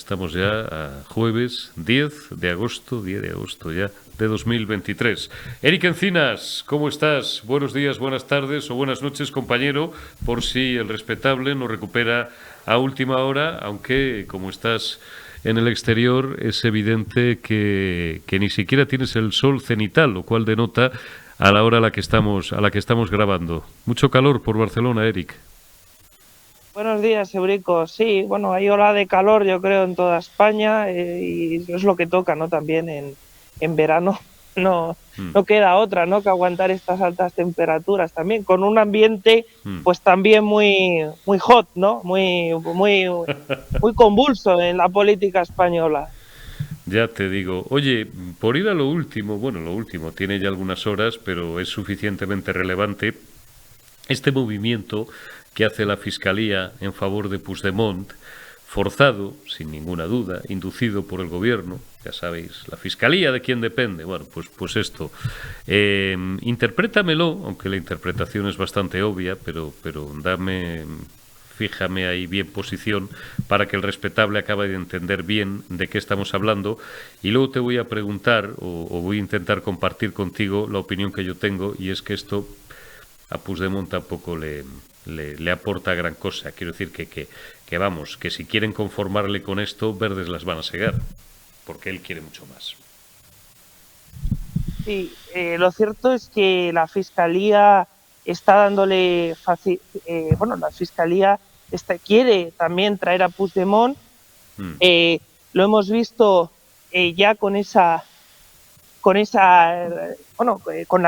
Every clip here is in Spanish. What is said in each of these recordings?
Estamos ya a jueves 10 de agosto ya de 2023. Eric Encinas, ¿cómo estás? Buenos días, buenas tardes o buenas noches, compañero, por si el respetable nos recupera a última hora, aunque como estás en el exterior es evidente que ni siquiera tienes el sol cenital, lo cual denota a la hora a la que estamos grabando. Mucho calor por Barcelona, Eric. Buenos días, Eurico. Sí, bueno, hay ola de calor, yo creo, en toda España y es lo que toca, ¿no? También en verano no, Mm, no queda otra, ¿no? Que aguantar estas altas temperaturas también, con un ambiente, mm. pues también muy hot, ¿no? Muy convulso en la política española. Ya te digo. Oye, por ir a lo último, bueno, lo último, tiene ya algunas horas, pero es suficientemente relevante. Este movimiento que hace la Fiscalía en favor de Puigdemont, forzado, sin ninguna duda, inducido por el gobierno, ya sabéis, la Fiscalía de quién depende. Bueno, pues esto. Interprétamelo, aunque la interpretación es bastante obvia, pero fíjame ahí bien posición para que el respetable acabe de entender bien de qué estamos hablando y luego te voy a preguntar o voy a intentar compartir contigo la opinión que yo tengo y es que esto a Puigdemont tampoco le aporta gran cosa. Quiero decir que vamos, que si quieren conformarle con esto, verdes las van a cegar, porque él quiere mucho más. Sí, lo cierto es que la Fiscalía está dándole bueno, la Fiscalía quiere también traer a Puigdemont. Mm, Lo hemos visto ya con la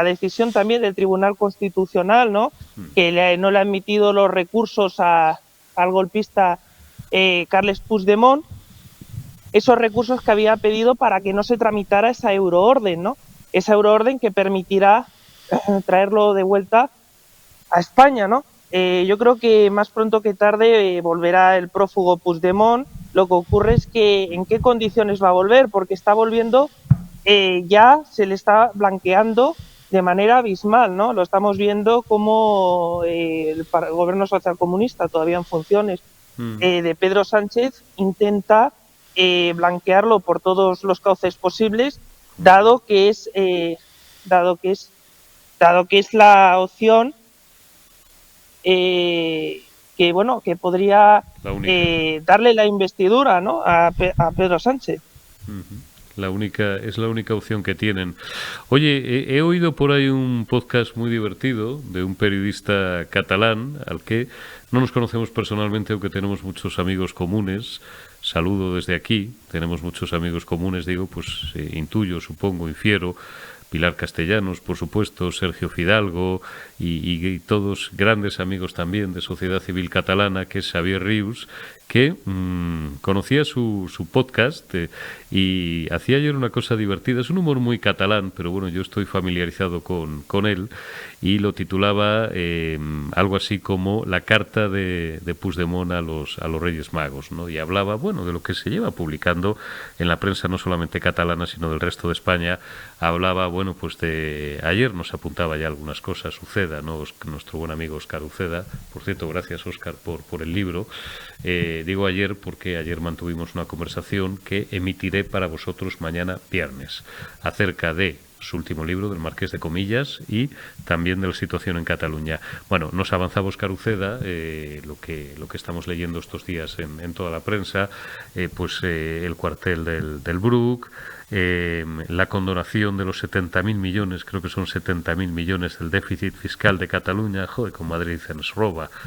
decisión también del Tribunal Constitucional, ¿no? mm, Que no le ha admitido los recursos al golpista Carles Puigdemont, esos recursos que había pedido para que no se tramitara esa euroorden, ¿no? Esa euroorden que permitirá traerlo de vuelta a España, ¿no? Yo creo que más pronto que tarde volverá el prófugo Puigdemont. Lo que ocurre es que en qué condiciones va a volver, porque está volviendo, ya se le está blanqueando de manera abismal, ¿no? Lo estamos viendo como el gobierno socialcomunista, todavía en funciones, mm. de Pedro Sánchez, intenta blanquearlo por todos los cauces posibles, dado que es, dado que es, dado que es la opción que bueno que podría La única. darle la investidura, ¿no? A Pedro Sánchez. Ujú. Es la única opción que tienen. Oye, he oído por ahí un podcast muy divertido de un periodista catalán al que no nos conocemos personalmente, aunque tenemos muchos amigos comunes. Saludo desde aquí. Tenemos muchos amigos comunes, digo, pues intuyo, supongo, infiero. Pilar Castellanos, por supuesto, Sergio Fidalgo y todos grandes amigos también de Sociedad Civil Catalana, que es Xavier Rius, que conocía su podcast y hacía ayer una cosa divertida. Es un humor muy catalán, pero bueno, yo estoy familiarizado con él y lo titulaba algo así como La carta de Puigdemont a los Reyes Magos, ¿no? Y hablaba, bueno, de lo que se lleva publicando en la prensa no solamente catalana, sino del resto de España. Hablaba, bueno, pues de... Ayer nos apuntaba ya algunas cosas, Uceda, ¿no? Nuestro buen amigo Óscar Uceda. Por cierto, gracias, Óscar, por el libro. Digo ayer porque ayer mantuvimos una conversación que emitiré para vosotros mañana viernes acerca de su último libro, del Marqués de Comillas, y también de la situación en Cataluña. Bueno, nos avanzaba Óscar Uceda, lo que estamos leyendo estos días en toda la prensa, el cuartel del Bruc, la condonación de los 70.000 millones, creo que son 70.000 millones del déficit fiscal de Cataluña. Joder, con Madrid se nos roba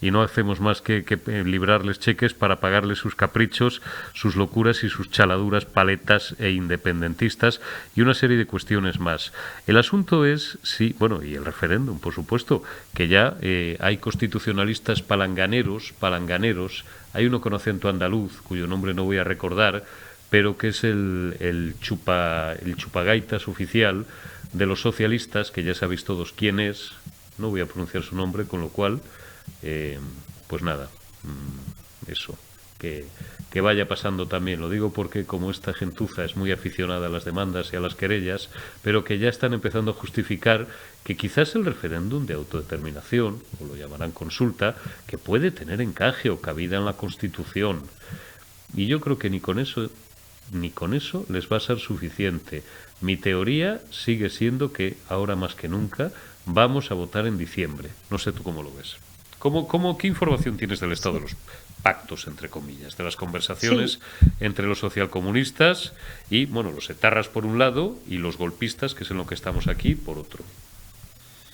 y no hacemos más que librarles cheques para pagarles sus caprichos, sus locuras y sus chaladuras paletas e independentistas y una serie de cuestiones más. El asunto es, sí, bueno, y el referéndum, por supuesto, que ya hay constitucionalistas palanganeros, hay uno con acento andaluz, cuyo nombre no voy a recordar, pero que es el chupagaitas oficial de los socialistas, que ya sabéis todos quién es, no voy a pronunciar su nombre, con lo cual, pues nada, eso. que vaya pasando también. Lo digo porque como esta gentuza es muy aficionada a las demandas y a las querellas, pero que ya están empezando a justificar que quizás el referéndum de autodeterminación, o lo llamarán consulta, que puede tener encaje o cabida en la Constitución. Y yo creo que ni con eso les va a ser suficiente. Mi teoría sigue siendo que ahora más que nunca vamos a votar en diciembre. No sé tú cómo lo ves. ¿Qué información tienes del estado de los pactos, entre comillas, de las conversaciones entre los socialcomunistas y, bueno, los etarras por un lado y los golpistas, que es en lo que estamos aquí, por otro?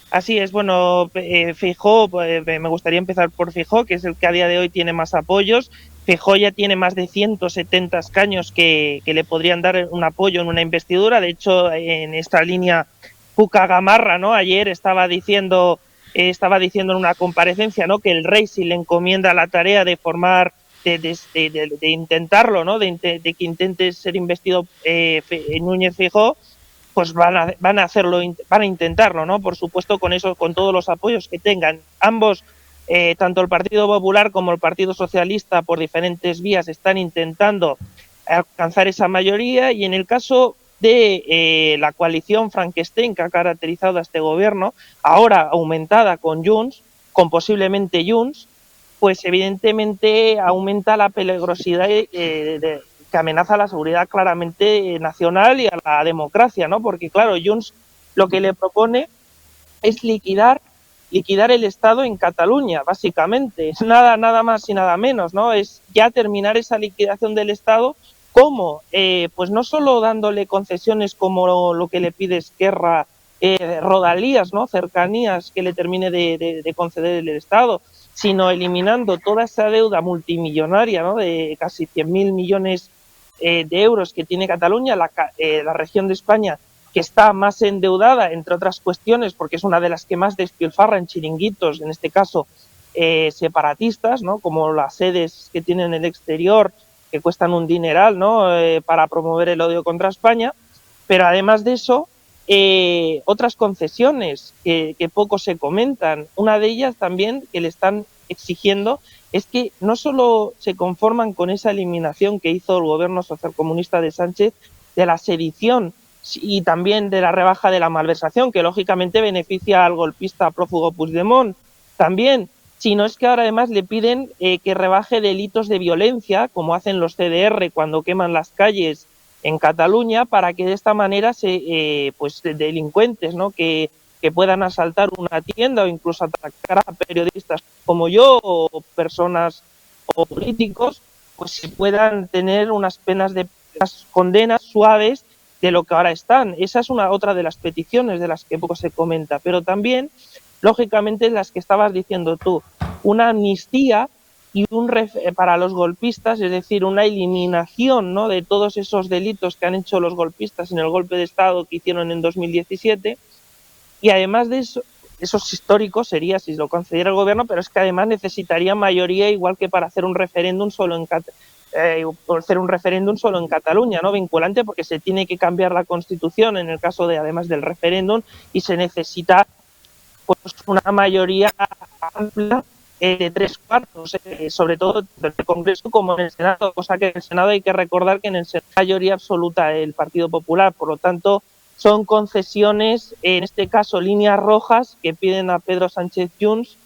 Así es, bueno, Feijóo, me gustaría empezar por Feijóo, que es el que a día de hoy tiene más apoyos. Feijóo ya tiene más de 170 escaños que le podrían dar un apoyo en una investidura. De hecho, en esta línea, Cuca Gamarra, ¿no? Ayer estaba diciendo en una comparecencia, ¿no?, que el rey, si le encomienda la tarea de formar, de intentarlo, ¿no?, de que intente ser investido Núñez Feijóo, pues van a hacerlo, van a intentarlo, ¿no? Por supuesto, con todos los apoyos que tengan. Ambos, tanto el Partido Popular como el Partido Socialista, por diferentes vías, están intentando alcanzar esa mayoría, y en el caso de la coalición Frankenstein que ha caracterizado a este gobierno, ahora aumentada con Junts, con posiblemente Junts, pues evidentemente aumenta la peligrosidad que amenaza a la seguridad claramente nacional y a la democracia, ¿no? Porque claro, Junts lo que le propone es liquidar el Estado en Cataluña, básicamente. Nada más y nada menos, ¿no? Es ya terminar esa liquidación del Estado. ¿Cómo? Pues no solo dándole concesiones como lo que le pide Esquerra, rodalías, ¿no?, cercanías que le termine de conceder el Estado, sino eliminando toda esa deuda multimillonaria, ¿no?, de casi 100.000 millones de euros que tiene Cataluña, la región de España que está más endeudada, entre otras cuestiones, porque es una de las que más despilfarra en chiringuitos, en este caso separatistas, ¿no?, como las sedes que tienen en el exterior, que cuestan un dineral, ¿no?, para promover el odio contra España. Pero además de eso, otras concesiones que poco se comentan. Una de ellas también que le están exigiendo es que no solo se conforman con esa eliminación que hizo el gobierno socialcomunista de Sánchez de la sedición y también de la rebaja de la malversación, que lógicamente beneficia al golpista prófugo Puigdemont también, sino es que ahora además le piden que rebaje delitos de violencia, como hacen los CDR cuando queman las calles en Cataluña, para que de esta manera pues delincuentes, ¿no?, que puedan asaltar una tienda o incluso atacar a periodistas como yo o personas o políticos, pues se puedan tener unas condenas suaves de lo que ahora están. Esa es otra de las peticiones de las que poco se comenta, pero también, lógicamente, las que estabas diciendo tú, una amnistía y para los golpistas, es decir, una eliminación, ¿no?, de todos esos delitos que han hecho los golpistas en el golpe de Estado que hicieron en 2017, y además de eso, esos históricos sería si lo concediera el gobierno, pero es que además necesitaría mayoría, igual que para hacer un referéndum solo en Cataluña, ¿no?, vinculante, porque se tiene que cambiar la Constitución en el caso de, además del referéndum, y se necesita pues una mayoría amplia de 3/4, sobre todo del Congreso como en el Senado, cosa que en el Senado hay que recordar que en el Senado hay mayoría absoluta del Partido Popular. Por lo tanto, son concesiones, en este caso líneas rojas, que piden a Pedro Sánchez Junts,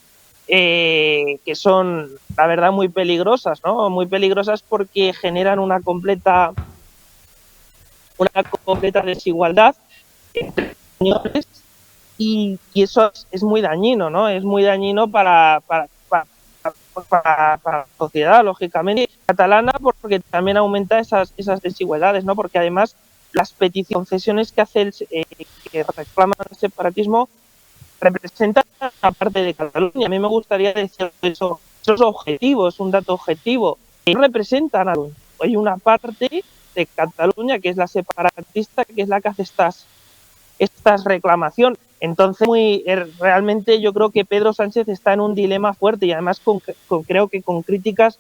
que son, la verdad, muy peligrosas, ¿no? Muy peligrosas porque generan una completa desigualdad entre españoles, y eso es muy dañino, ¿no? Es muy dañino para la sociedad, lógicamente, catalana, porque también aumenta esas desigualdades, ¿no? Porque además las concesiones que hace que reclaman el separatismo representan una parte de Cataluña. A mí me gustaría decir esos objetivos, un dato objetivo, que no representan algo. Hay una parte de Cataluña que es la separatista, que es la que hace estas reclamaciones. Entonces, realmente yo creo que Pedro Sánchez está en un dilema fuerte, y además creo que con críticas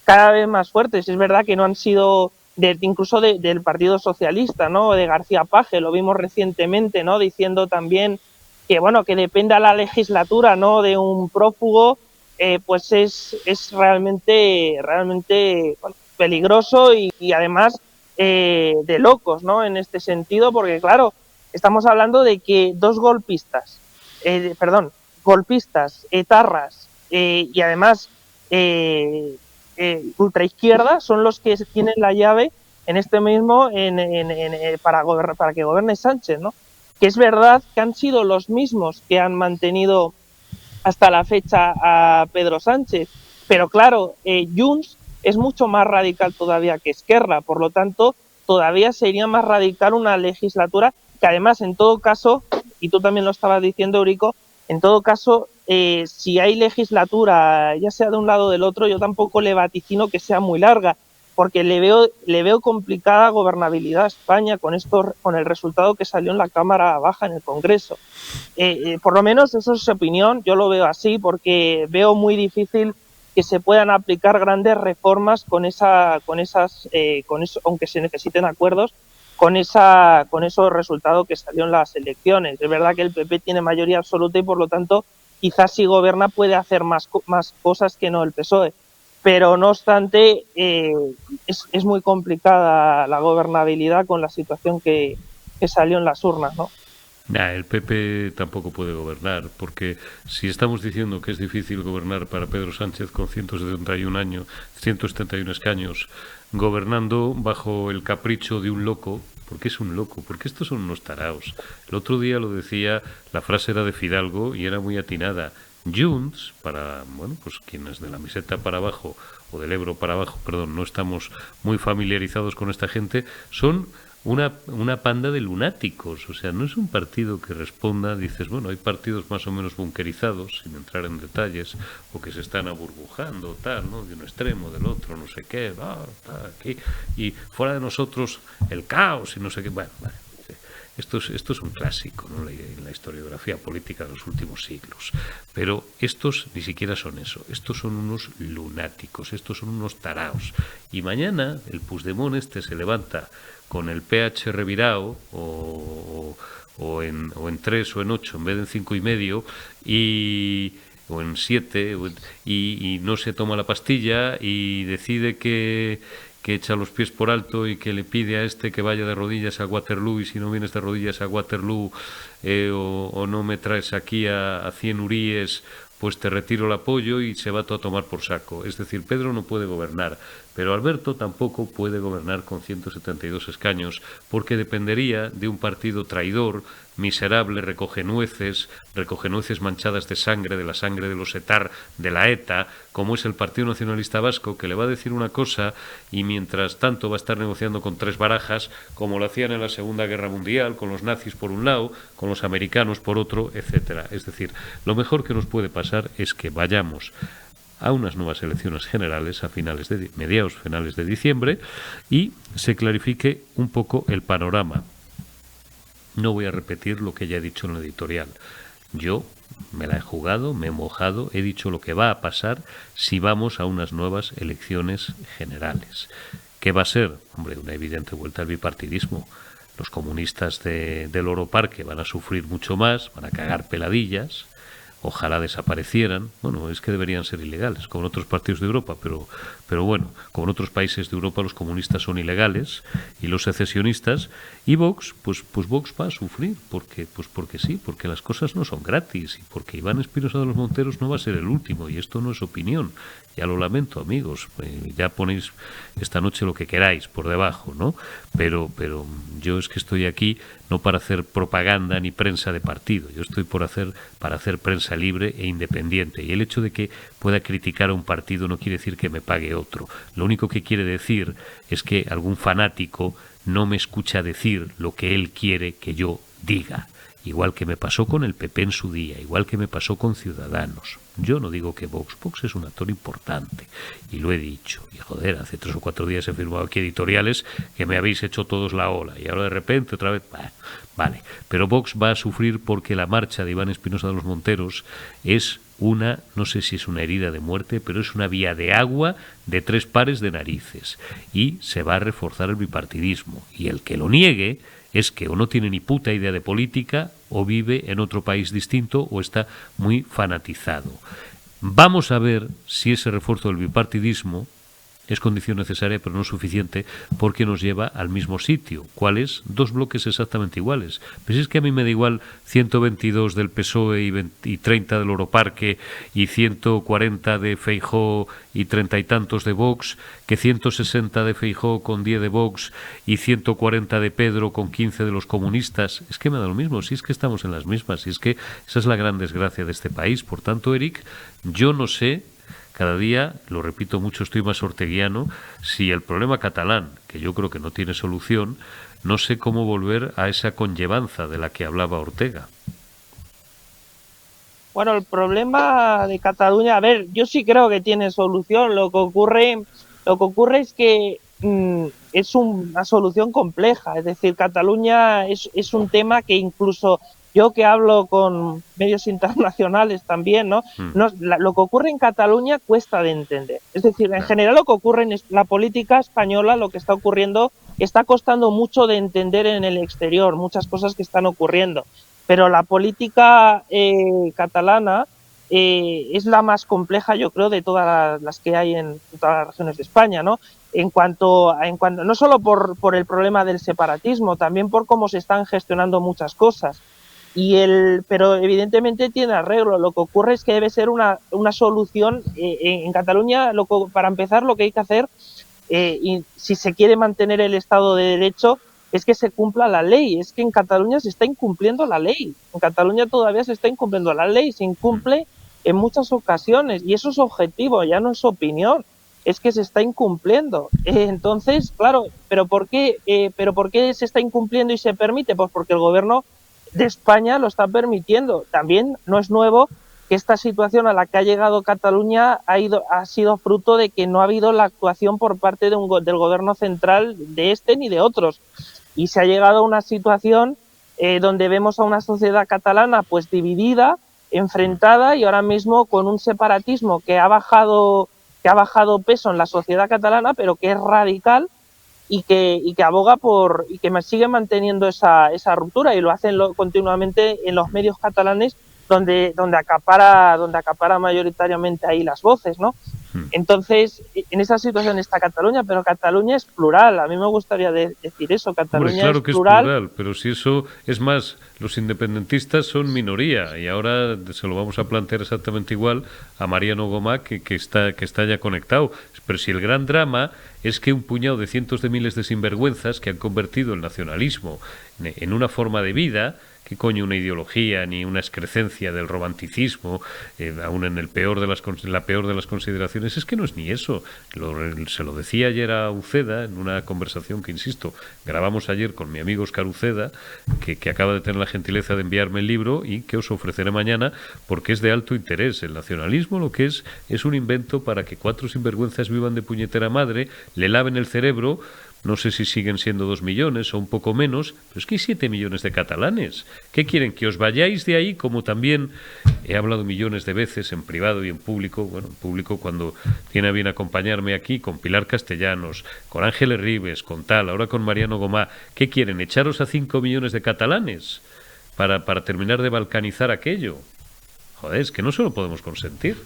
cada vez más fuertes. Es verdad que no han sido incluso del Partido Socialista, ¿no?, de García Paje, lo vimos recientemente, ¿no?, diciendo también que, bueno, que dependa la legislatura, ¿no?, de un prófugo, pues es realmente bueno, peligroso y además de locos, ¿no? En este sentido, porque claro, estamos hablando de que dos golpistas, etarras y además ultraizquierda son los que tienen la llave en este mismo para que gobierne Sánchez, ¿no? Que es verdad que han sido los mismos que han mantenido hasta la fecha a Pedro Sánchez, pero claro, Junts es mucho más radical todavía que Esquerra, por lo tanto, todavía sería más radical una legislatura que además, en todo caso, y tú también lo estabas diciendo, Eurico, en todo caso, si hay legislatura, ya sea de un lado o del otro, yo tampoco le vaticino que sea muy larga, porque le veo complicada gobernabilidad a España con el resultado que salió en la Cámara Baja en el Congreso. Por lo menos eso es su opinión, yo lo veo así, porque veo muy difícil que se puedan aplicar grandes reformas aunque se necesiten acuerdos, con esos resultados que salió en las elecciones. Es verdad que el PP tiene mayoría absoluta y por lo tanto quizás si gobierna puede hacer más cosas que no el PSOE. Pero no obstante, es muy complicada la gobernabilidad con la situación que salió en las urnas, ¿no? Nah, el PP tampoco puede gobernar, porque si estamos diciendo que es difícil gobernar para Pedro Sánchez con 171 años, 171 escaños, gobernando bajo el capricho de un loco, porque es un loco, porque estos son unos taraos. El otro día lo decía, la frase era de Fidalgo y era muy atinada. Junts, para, bueno, pues quienes de la meseta para abajo, o del Ebro para abajo, perdón, no estamos muy familiarizados con esta gente, son una panda de lunáticos. O sea, no es un partido que responda, dices, bueno, hay partidos más o menos bunkerizados, sin entrar en detalles, o que se están aburbujando, tal, ¿no? De un extremo, del otro, no sé qué, aquí, y fuera de nosotros el caos y no sé qué. Bueno, vale. Esto es un clásico, ¿no?, en la historiografía política de los últimos siglos. Pero estos ni siquiera son eso. Estos son unos lunáticos, estos son unos taraos. Y mañana el Puigdemont se levanta con el pH revirado o en 3 o en 8 en vez de en 5,5 o en 7 y no se toma la pastilla y decide que echa los pies por alto y que le pide a este que vaya de rodillas a Waterloo, y si no vienes de rodillas a Waterloo o no me traes aquí a 100 uríes, pues te retiro el apoyo, y se va todo a tomar por saco. Es decir, Pedro no puede gobernar, pero Alberto tampoco puede gobernar con 172 escaños, porque dependería de un partido traidor, miserable, recogenueces manchadas de sangre, de la sangre de los etar, de la ETA, como es el Partido Nacionalista Vasco, que le va a decir una cosa y mientras tanto va a estar negociando con tres barajas, como lo hacían en la Segunda Guerra Mundial, con los nazis por un lado, con los americanos por otro, etcétera. Es decir, lo mejor que nos puede pasar es que vayamos a unas nuevas elecciones generales a mediados finales de diciembre, y se clarifique un poco el panorama. No voy a repetir lo que ya he dicho en la editorial. Yo me la he jugado, me he mojado, he dicho lo que va a pasar si vamos a unas nuevas elecciones generales. ¿Qué va a ser? Hombre, una evidente vuelta al bipartidismo. Los comunistas del Oro Parque van a sufrir mucho más, van a cagar peladillas. Ojalá desaparecieran. Bueno, es que deberían ser ilegales, como en otros partidos de Europa, pero bueno, como en otros países de Europa los comunistas son ilegales y los secesionistas, y Vox, pues Vox va a sufrir, porque sí, porque las cosas no son gratis, y porque Iván Espinosa de los Monteros no va a ser el último, y esto no es opinión. Ya lo lamento, amigos, ya ponéis esta noche lo que queráis por debajo, ¿no? Pero yo es que estoy aquí no para hacer propaganda ni prensa de partido, yo estoy para hacer prensa libre e independiente, y el hecho de que pueda criticar a un partido no quiere decir que me pague otro. Lo único que quiere decir es que algún fanático no me escucha decir lo que él quiere que yo diga. Igual que me pasó con el PP en su día, igual que me pasó con Ciudadanos. Yo no digo que Vox es un actor importante, y lo he dicho. Y joder, hace 3 o 4 días he firmado aquí editoriales que me habéis hecho todos la ola, y ahora de repente otra vez... Vale, pero Vox va a sufrir porque la marcha de Iván Espinosa de los Monteros es una, no sé si es una herida de muerte, pero es una vía de agua de 3 pares de narices, y se va a reforzar el bipartidismo, y el que lo niegue es que o no tiene ni puta idea de política, o vive en otro país distinto, o está muy fanatizado. Vamos a ver si ese refuerzo del bipartidismo es condición necesaria pero no suficiente porque nos lleva al mismo sitio. ¿Cuál es? Dos bloques exactamente iguales. Pues es que a mí me da igual 122 del PSOE y 30 del Oroparque y 140 de Feijóo y 30 y tantos de Vox que 160 de Feijóo con 10 de Vox y 140 de Pedro con 15 de los comunistas. Es que me da lo mismo, si es que estamos en las mismas, si es que esa es la gran desgracia de este país. Por tanto, Eric, yo no sé. Cada día, lo repito mucho, estoy más orteguiano, si el problema catalán, que yo creo que no tiene solución, no sé cómo volver a esa conllevanza de la que hablaba Ortega. Bueno, el problema de Cataluña, a ver, yo sí creo que tiene solución. Lo que ocurre es que es una solución compleja. Es decir, Cataluña es un tema que incluso yo, que hablo con medios internacionales también, ¿no? Lo que ocurre en Cataluña cuesta de entender. Es decir, en general lo que ocurre en la política española, lo que está ocurriendo, está costando mucho de entender en el exterior, muchas cosas que están ocurriendo. Pero la política catalana es la más compleja, yo creo, de todas las que hay en todas las regiones de España, ¿no? En cuanto no solo por el problema del separatismo, también por cómo se están gestionando muchas cosas. Pero evidentemente tiene arreglo. Lo que ocurre es que debe ser una solución en Cataluña. Para empezar, lo que hay que hacer, y si se quiere mantener el Estado de Derecho, es que se cumpla la ley. Es que en Cataluña se está incumpliendo la ley. En Cataluña todavía se está incumpliendo la ley. Se incumple en muchas ocasiones y eso es objetivo, ya no es opinión. Es que se está incumpliendo. Entonces, claro, ¿pero por qué se está incumpliendo y se permite? Pues porque el gobierno de España lo está permitiendo. También no es nuevo que esta situación a la que ha llegado Cataluña ha sido fruto de que no ha habido la actuación por parte del gobierno central de este ni de otros. Y se ha llegado a una situación donde vemos a una sociedad catalana pues dividida, enfrentada y ahora mismo con un separatismo que ha bajado peso en la sociedad catalana, pero que es radical y que aboga y que sigue manteniendo esa ruptura, y lo hacen continuamente en los medios catalanes donde acapara mayoritariamente ahí las voces, ¿no? Entonces, en esa situación está Cataluña, pero Cataluña es plural. A mí me gustaría decir eso. Cataluña Hombre, claro es que es plural. plural, pero si eso es más, los independentistas son minoría y ahora se lo vamos a plantear exactamente igual a Mariano Gomá, que está ya conectado. Pero si el gran drama es que un puñado de cientos de miles de sinvergüenzas que han convertido el nacionalismo en una forma de vida, ¿qué coño una ideología ni una excrecencia del romanticismo, aún en la peor de las consideraciones? Es que no es ni eso. Se lo decía ayer a Uceda en una conversación que, insisto, grabamos ayer con mi amigo Óscar Uceda, que acaba de tener la gentileza de enviarme el libro y que os ofreceré mañana porque es de alto interés. El nacionalismo lo que es un invento para que cuatro sinvergüenzas vivan de puñetera madre, le laven el cerebro. No sé si siguen siendo 2 millones o un poco menos, pero es que hay 7 millones de catalanes. ¿Qué quieren? ¿Que os vayáis de ahí? Como también he hablado millones de veces en privado y en público, bueno, en público cuando tiene a bien acompañarme aquí, con Pilar Castellanos, con Ángeles Ribes, con tal, ahora con Mariano Gomá. ¿Qué quieren? ¿Echaros a 5 millones de catalanes para terminar de balcanizar aquello? Joder, es que no se lo podemos consentir.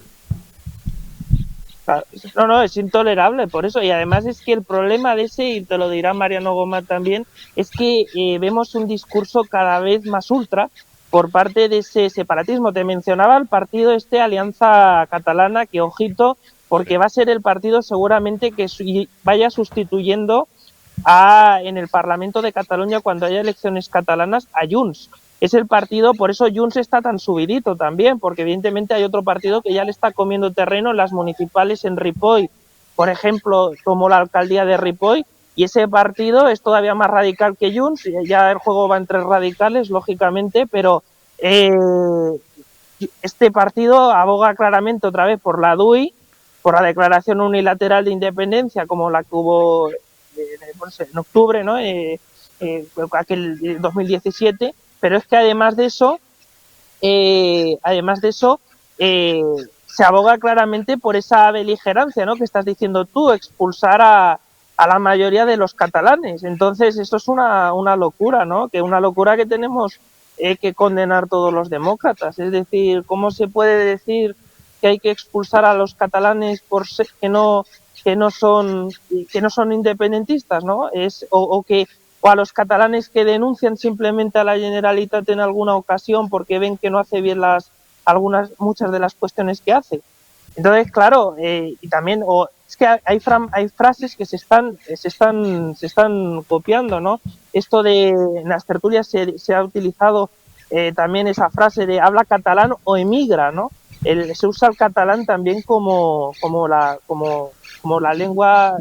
No, es intolerable por eso. Y además es que el problema de ese, y te lo dirá Mariano Gomá también, es que vemos un discurso cada vez más ultra por parte de ese separatismo. Te mencionaba el partido Alianza Catalana, que ojito, porque va a ser el partido seguramente que vaya sustituyendo en el Parlamento de Cataluña, cuando haya elecciones catalanas, a Junts. Es el partido, por eso Junts está tan subidito también, porque evidentemente hay otro partido que ya le está comiendo terreno en las municipales en Ripoll. Por ejemplo, tomó la alcaldía de Ripoll y ese partido es todavía más radical que Junts. Ya el juego va entre radicales, lógicamente, pero este partido aboga claramente otra vez por la DUI, por la declaración unilateral de independencia, como la que hubo en octubre, ¿no? Aquel 2017. Pero es que además de eso, se aboga claramente por esa beligerancia, ¿no? Que estás diciendo tú, expulsar a la mayoría de los catalanes. Entonces, esto es una locura, ¿no? Que una locura que tenemos que condenar todos los demócratas. Es decir, ¿cómo se puede decir que hay que expulsar a los catalanes por ser, que no son independentistas, ¿no? O a los catalanes que denuncian simplemente a la Generalitat en alguna ocasión porque ven que no hace bien muchas de las cuestiones que hace. Entonces, claro, y también es que hay frases que se están copiando, ¿no? Esto de en las tertulias se ha utilizado también esa frase de habla catalán o emigra, ¿no? Se usa el catalán también como la lengua,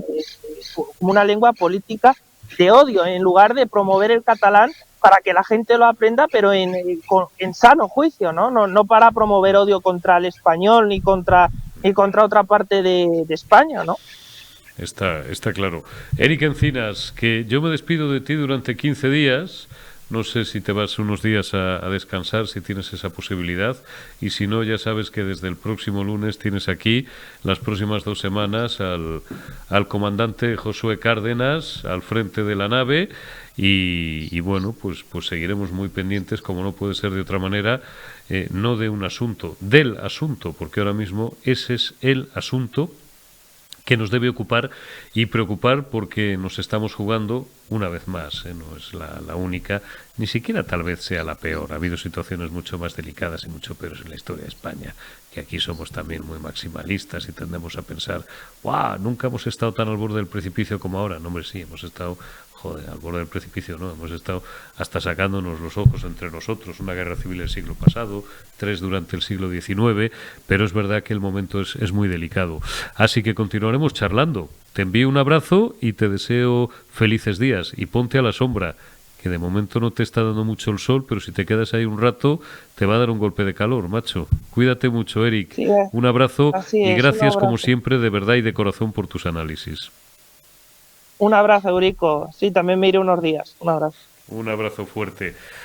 como una lengua política de odio, en lugar de promover el catalán para que la gente lo aprenda, pero en sano juicio, ¿no? No para promover odio contra el español ni contra otra parte de España, ¿no? Está claro. Eric Encinas, que yo me despido de ti durante 15 días. No sé si te vas unos días a descansar, si tienes esa posibilidad. Y si no, ya sabes que desde el próximo lunes tienes aquí, las próximas 2 semanas, al comandante Josué Cárdenas al frente de la nave. Y bueno, pues seguiremos muy pendientes, como no puede ser de otra manera, no de un asunto, del asunto, porque ahora mismo ese es el asunto que nos debe ocupar y preocupar, porque nos estamos jugando una vez más, no es la única, ni siquiera tal vez sea la peor. Ha habido situaciones mucho más delicadas y mucho peores en la historia de España, que aquí somos también muy maximalistas y tendemos a pensar, ¡guau! Nunca hemos estado tan al borde del precipicio como ahora. No, hombre, sí, hemos estado al borde del precipicio, no, hemos estado hasta sacándonos los ojos entre nosotros, una guerra civil el siglo pasado, 3 durante el siglo XIX, pero es verdad que el momento es muy delicado. Así que continuaremos charlando. Te envío un abrazo y te deseo felices días, y ponte a la sombra, que de momento no te está dando mucho el sol, pero si te quedas ahí un rato te va a dar un golpe de calor, macho. Cuídate mucho, Eric. Sí, un abrazo y gracias, abrazo, como siempre, de verdad y de corazón, por tus análisis. Un abrazo, Eurico. Sí, también me iré unos días. Un abrazo. Un abrazo fuerte.